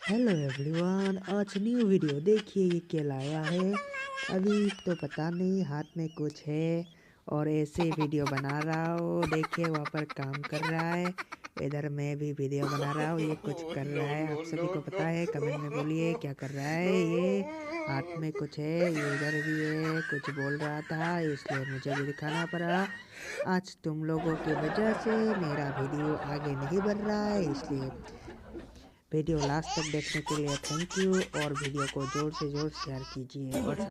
Hello everyone, आज new video देखिए ये क्या लाया है। अभी तो पता नहीं, हाथ में कुछ है और ऐसे वीडियो बना रहा हूँ। देखिए वहाँ पर काम कर रहा है, इधर मैं भी वीडियो बना रहा हूँ, ये कुछ कर रहा है। No, आप no, सभी को no, पता है, कमेंट में बोलिए no, क्या कर रहा है ये। हाथ में कुछ है, ये इधर भी है, कुछ बोल रहा था इसलिए मुझे भी दिखाना पड़ा। आज तुम लोगों की वजह से मेरा वीडियो आगे नहीं बढ़ रहा है, इसलिए वीडियो लास्ट तक देखने के लिए थैंक यू। और वीडियो को ज़ोर से ज़ोर शेयर कीजिए और